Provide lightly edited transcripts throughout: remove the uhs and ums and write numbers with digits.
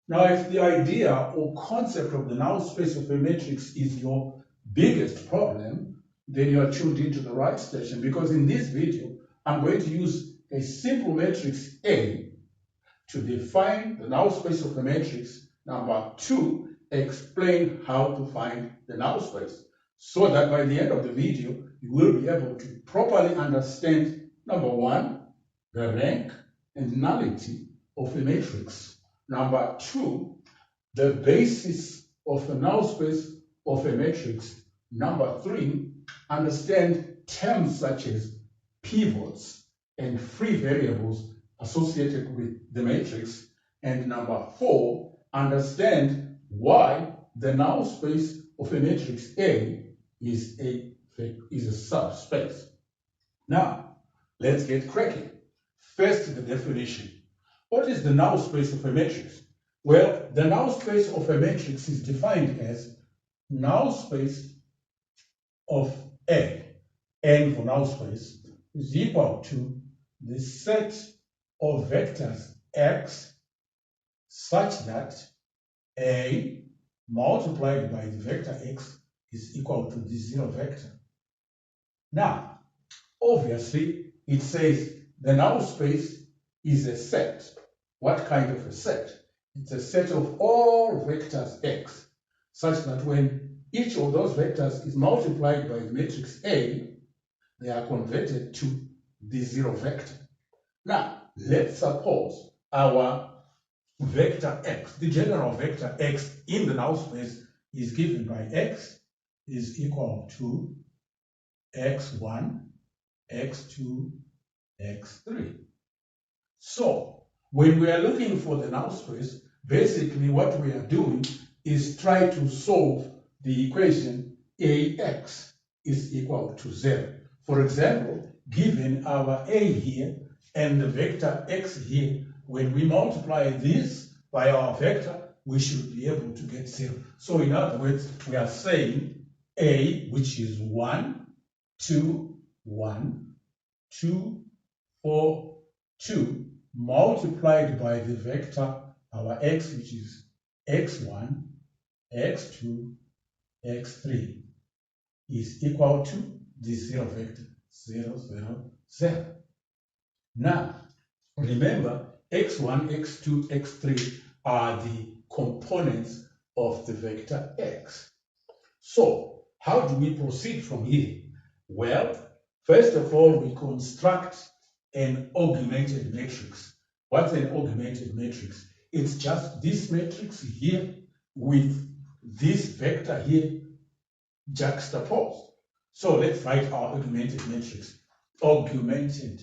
Now, if the idea or concept of the null space of a matrix is your biggest problem, then you are tuned into the right station, because in this video, I'm going to use a simple matrix A to define the null space of a matrix. Number two, explain how to find the null space, so that by the end of the video, you will be able to properly understand, number one, the rank and nullity of a matrix. Number two, the basis of the null space of a matrix. Number three, understand terms such as pivots and free variables associated with the matrix. And number four, understand why the null space of a matrix A is a subspace. Now, let's get cracking. First, the definition. What is the null space of a matrix? Well, the null space of a matrix is defined as null space of A, N for null space, is equal to the set of vectors X such that A multiplied by the vector X is equal to the zero vector. Now, obviously, it says the null space is a set. What kind of a set? It's a set of all vectors X, such that when each of those vectors is multiplied by the matrix A, they are converted to the zero vector. Now, let's suppose our vector X, the general vector X in the null space, is given by X is equal to X1, X2, X3. So, when we are looking for the null space, basically what we are doing is try to solve the equation AX is equal to 0. For example, given our A here and the vector X here, when we multiply this by our vector, we should be able to get 0. So in other words, we are saying A, which is 1, 2, 1, 2, 4, 2, multiplied by the vector, our X, which is X1, X2, X3, is equal to the zero vector, 0, 0, 0. Now, remember, X1, X2, X3 are the components of the vector X. So, how do we proceed from here? Well, first of all, we construct an augmented matrix. What's an augmented matrix? It's just this matrix here with this vector here juxtaposed. So let's write our augmented matrix. Augmented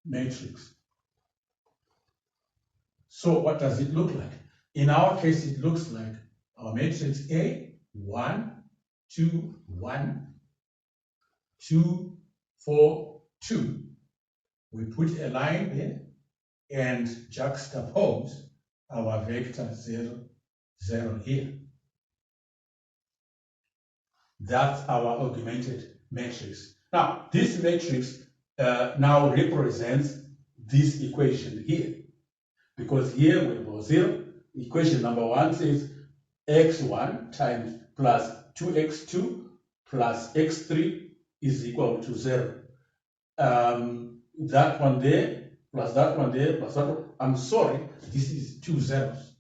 matrix. So what does it look like? In our case, it looks like our matrix A, 1, 2, 1, 2, 4, 2. We put a line there and juxtapose our vector 0, 0 here. That's our augmented matrix. Now, this matrix now represents this equation here. Because here we go 0. Equation number 1 says x1 times plus 2x2 plus x3 is equal to 0. That one there, plus that one there, plus that one. I'm sorry, this is 2 zeros.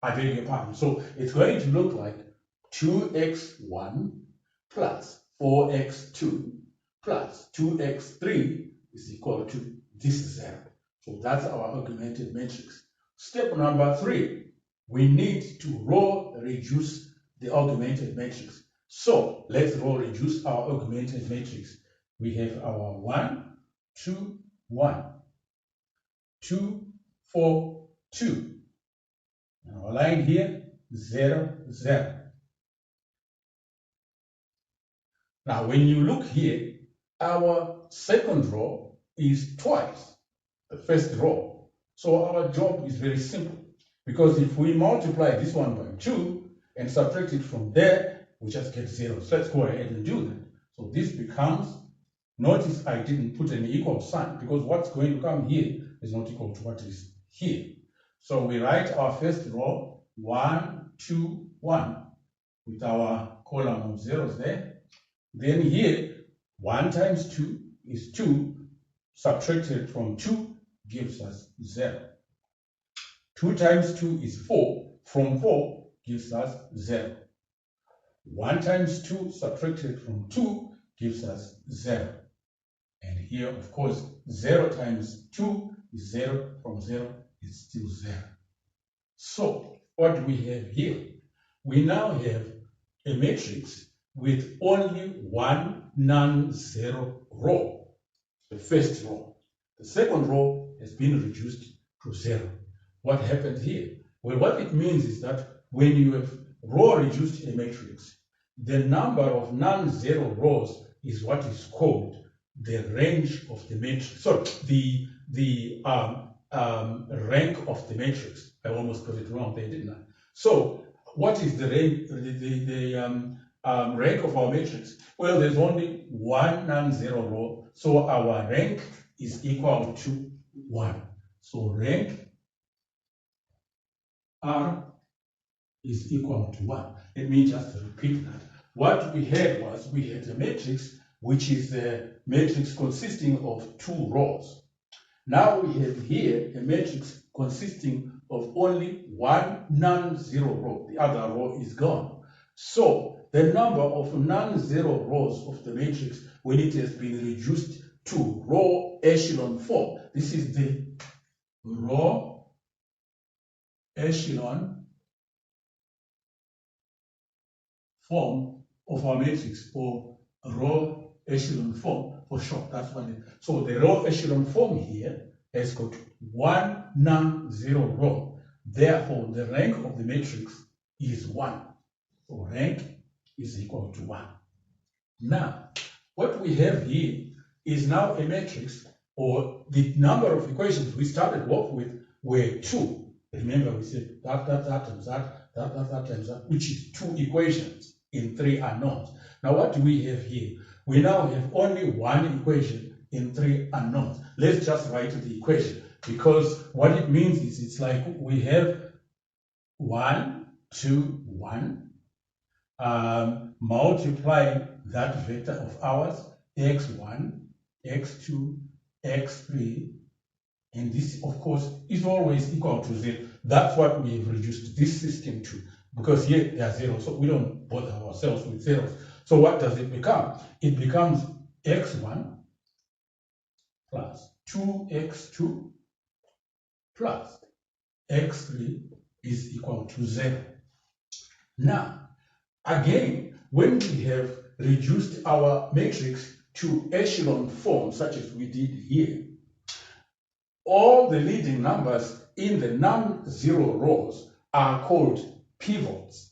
I beg your pardon. So it's going to look like 2x1 plus 4x2 plus 2x3 is equal to this 0. So that's our augmented matrix. Step number 3, we need to row reduce the augmented matrix. So let's row reduce our augmented matrix. We have our 1, 2, 1, 2, 4, 2. And our line here, 0, 0. Now, when you look here, our second row is twice the first row. So our job is very simple, because if we multiply this one by 2 and subtract it from there, we just get 0. So let's go ahead and do that. So this becomes Notice I didn't put an equal sign because what's going to come here is not equal to what is here. So we write our first row 1, 2, 1 with our column of zeros there. Then here 1 times 2 is 2, subtracted from 2 gives us 0. 2 times 2 is 4, from 4 gives us 0. 1 times 2 subtracted from 2 gives us 0. And here, of course, 0 times 2 is 0, from 0 is still 0. So, what do we have here? We now have a matrix with only one non-zero row, the first row. The second row has been reduced to 0. What happened here? Well, what it means is that when you have row reduced a matrix, the number of non-zero rows is what is called the range of the matrix. So the rank of the matrix. I almost got it wrong there, didn't I? So what is the rank of our matrix? Well, there's only one non-zero row, so our rank is equal to 1. So rank R is equal to 1. Let me just repeat that. What we had was we had a matrix which is a matrix consisting of 2 rows. Now we have here a matrix consisting of only one non-zero row. The other row is gone. So the number of non-zero rows of the matrix, when it has been reduced to row echelon form, this is the row echelon form of our matrix, or row echelon form for short. That's what it is. So the row echelon form here has got one non-zero row. Therefore, the rank of the matrix is 1. So rank is equal to 1. Now, what we have here is now a matrix, or the number of equations we started off with were 2. Remember, we said that times that times that, which is 2 equations in 3 unknowns. Now, what do we have here? We now have only 1 equation in 3 unknowns. Let's just write the equation, because what it means is it's like we have 1, 2, 1, multiplying that vector of ours, x1, x2, x3, and this, of course, is always equal to 0. That's what we have reduced this system to, because here they are 0, so we don't bother ourselves with zeros. So what does it become? It becomes x1 plus 2x2 plus x3 is equal to 0. Now, again, when we have reduced our matrix to echelon form, such as we did here, all the leading numbers in the non-zero rows are called pivots.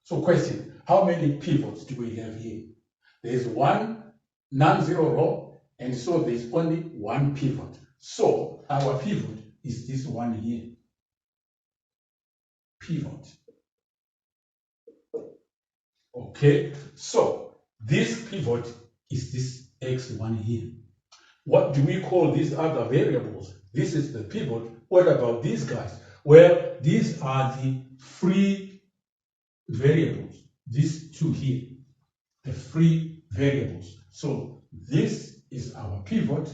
So question, how many pivots do we have here? There's one non-zero row, and so there's only one pivot. So our pivot is this one here. Pivot. Okay, so this pivot is this x1 here. What do we call these other variables? This is the pivot. What about these guys? Well, these are the free variables. These two here, the free variables. So this is our pivot.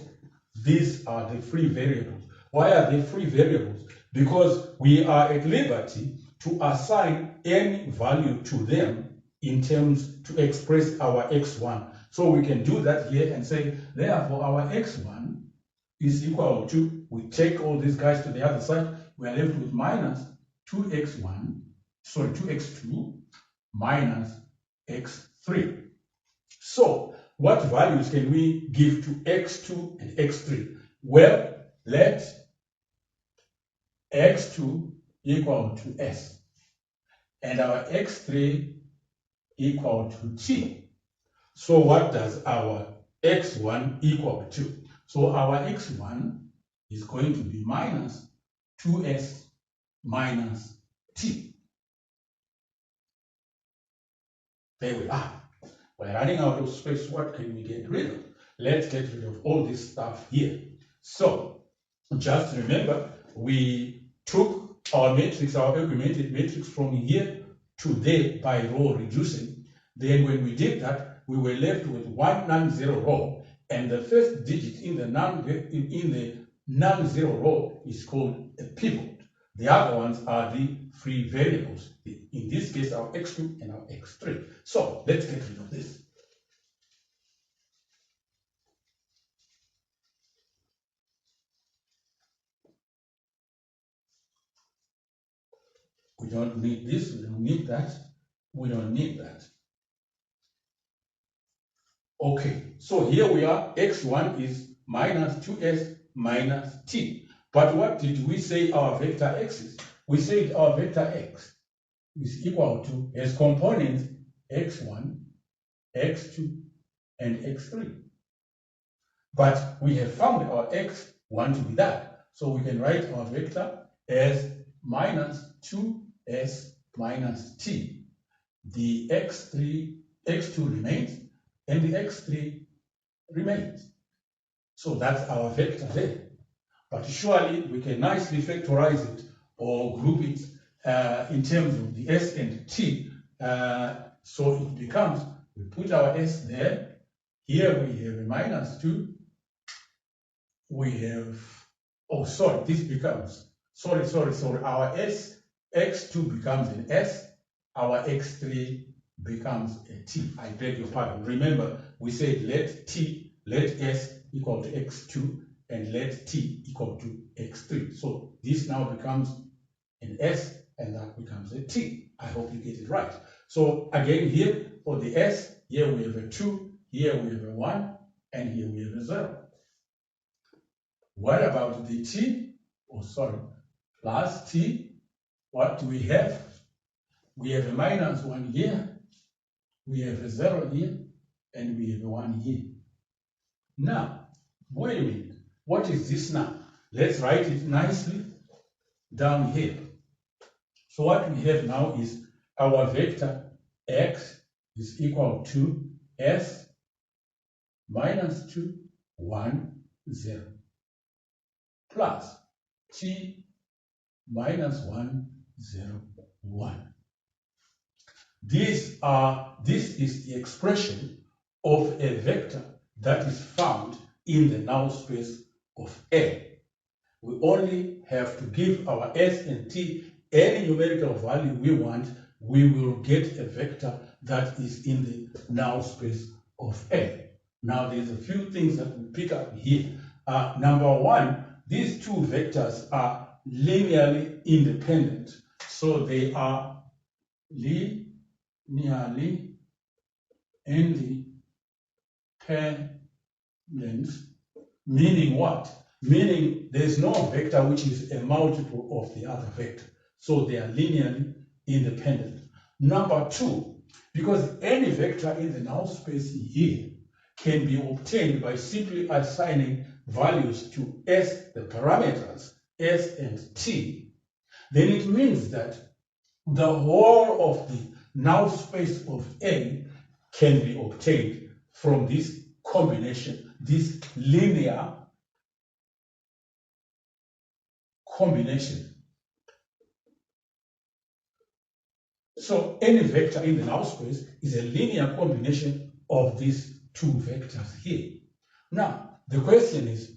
These are the free variables. Why are they free variables? Because we are at liberty to assign any value to them in terms to express our x1. So we can do that here and say, therefore, our x1 is equal to, we take all these guys to the other side, we are left with minus 2x2 minus x3. So what values can we give to x2 and x3? Well, let x2 equal to s and our x3 equal to t. So what does our x1 equal to? So our x1 is going to be minus 2s minus t. There we are. We're running out of space. What can we get rid of? let's get rid of all this stuff here. So just remember, we took our matrix, our augmented matrix from here to there by row reducing. Then when we did that, we were left with one non-zero row, and the first digit in the non-zero row is called a pivot. The other ones are the free variables. In this case, our x2 and our x3. So let's get rid of this. We don't need this, we don't need that, we don't need that. Okay, so here we are, x1 is minus 2s minus t. But what did we say our vector x is? We said our vector x is equal to, as components, x1, x2, and x3. But we have found our x1 to be that. So we can write our vector as minus 2s minus t. The x2 remains, and the x3 remains. So that's our vector there. But surely we can nicely factorize it or group it in terms of the s and t. So it becomes, we put our s there. Here we have a minus 2. We have, oh, sorry, this becomes, sorry. Our x2 becomes an s. Our x3 becomes a t. I beg your pardon. Remember, we said let s equal to x2 and let t equal to x3. So this now becomes an s and that becomes a t. I hope you get it right. So again here for the s, here we have a 2, here we have a 1, and here we have a 0. What about the t? Oh, sorry, plus t. What do we have? We have a minus 1 here, we have a 0 here, and we have a 1 here. Now, wait a minute. What is this now? Let's write it nicely down here. So what we have now is our vector x is equal to s minus 2, 1, 0, plus t minus 1, 0, 1. This is the expression of a vector that is found in the null space of A. We only have to give our s and t any numerical value we want. We will get a vector that is in the null space of A. Now there's a few things that we pick up here. Number one, these two vectors are linearly independent. So they are linearly independent, meaning what? Meaning there's no vector which is a multiple of the other vector. So they are linearly independent. Number two, because any vector in the null space here can be obtained by simply assigning values to s, the parameters, s and t, then it means that the whole of the null space of A can be obtained from this combination, this linear combination. So any vector in the null space is a linear combination of these two vectors here. Now, the question is,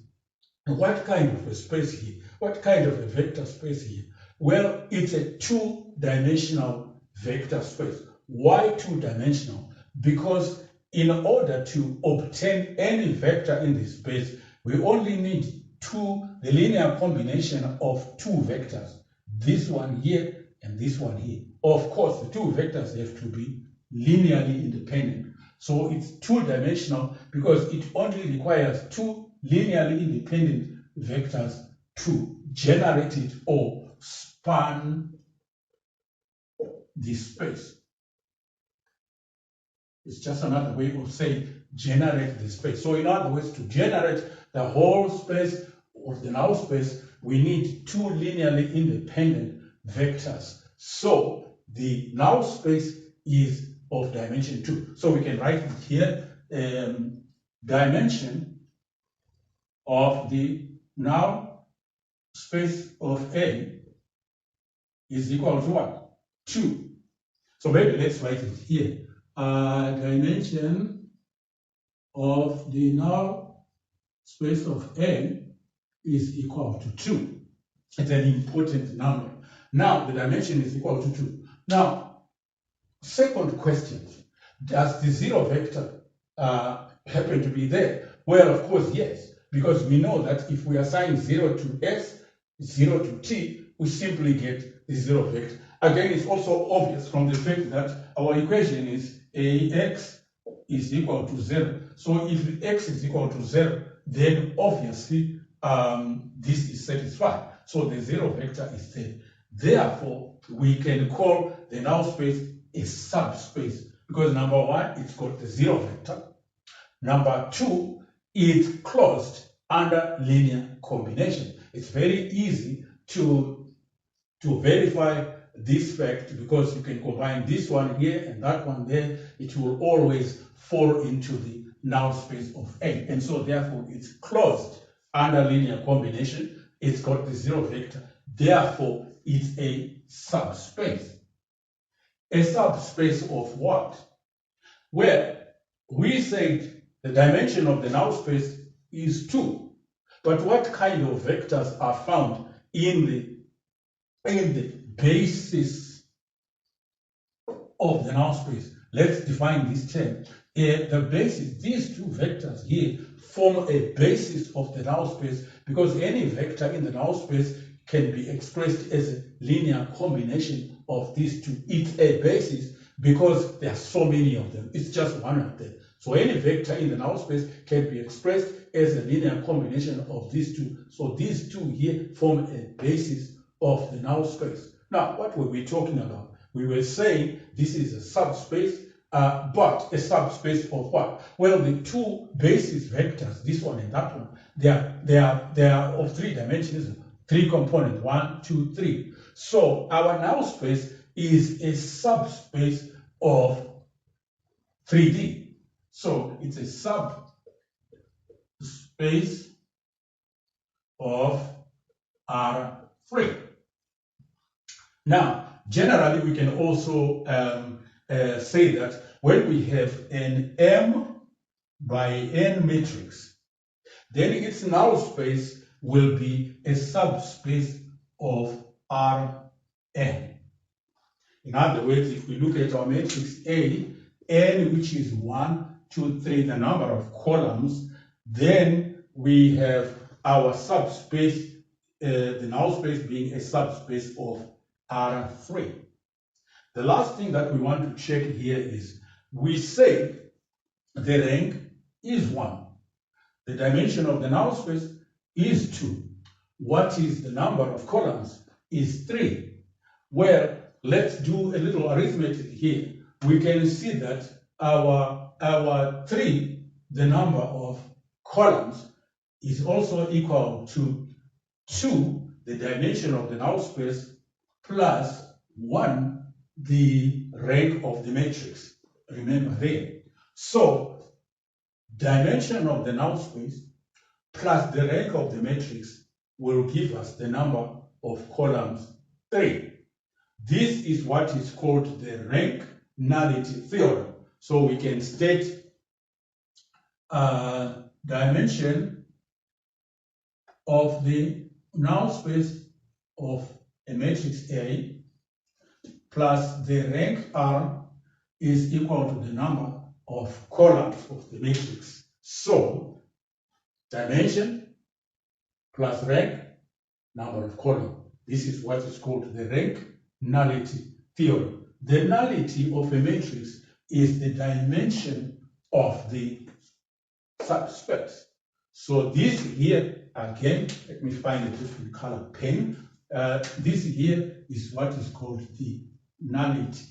what kind of a space here? What kind of a vector space here? Well, it's a two-dimensional vector space. Why two-dimensional? Because in order to obtain any vector in this space, we only need the linear combination of two vectors, this one here and this one here. Of course, the two vectors have to be linearly independent. So it's two-dimensional because it only requires two linearly independent vectors to generate it or span this space. It's just another way of saying generate the space. So in other words, to generate the whole space of the null space, we need two linearly independent vectors. So the null space is of dimension 2. So we can write it here. dimension of the null space of A is equal to what? 2. So maybe let's write it here. Dimension of the null space of A is equal to 2. It's an important number. Now, the dimension is equal to 2. Now, second question, does the zero vector happen to be there? Well, of course, yes, because we know that if we assign 0 to s, 0 to t, we simply get the zero vector. Again, it's also obvious from the fact that our equation is ax is equal to 0. So if x is equal to 0, then obviously this is satisfied. So the zero vector is there. Therefore, we can call the null space a subspace because number one, it's got the zero vector. Number two, it's closed under linear combination. It's very easy to verify this fact because you can combine this one here and that one there. It will always fall into the null space of A. And so therefore it's closed under linear combination. It's got the zero vector. Therefore, it's a subspace. A subspace of what? Well, we said the dimension of the null space is 2. But what kind of vectors are found in the basis of the null space? Let's define this term. The basis, these two vectors here form a basis of the null space because any vector in the null space can be expressed as a linear combination of these two. It's a basis because there are so many of them. It's just one of them. So any vector in the null space can be expressed as a linear combination of these two. So these two here form a basis of the null space. Now, what were we talking about? We were saying this is a subspace, but a subspace of what? Well, the two basis vectors, this one and that one, they are of 3 dimensions, 3 components, 1, 2, 3. So our null space is a subspace of 3D. So it's a subspace of R3. Now, generally, we can also say that when we have an M by N matrix, then its null space will be a subspace of Rn. In other words, if we look at our matrix A, N, which is 1, 2, 3, the number of columns, then we have our subspace, the null space being a subspace of R3. The last thing that we want to check here is we say the rank is 1. The dimension of the null space is 2. What is the number of columns? Is 3. Well, let's do a little arithmetic here. We can see that our 3, the number of columns, is also equal to 2, the dimension of the null space, plus 1, the rank of the matrix. Remember there. So, dimension of the null space plus the rank of the matrix will give us the number of columns 3. This is what is called the rank nullity theorem. So we can state dimension of the null space of a matrix A plus the rank R is equal to the number of columns of the matrix. So dimension plus rank, number of columns. This is what is called the rank nullity theorem. The nullity of a matrix is the dimension of the subspace. So this here, again, let me find a different color pen. This here is what is called the nullity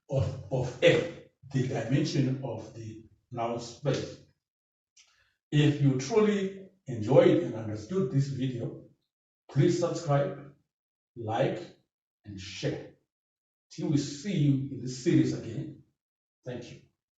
of A, the dimension of the null space. If you truly enjoyed and understood this video, please subscribe, like, and share. Till we see you in this series again. Thank you.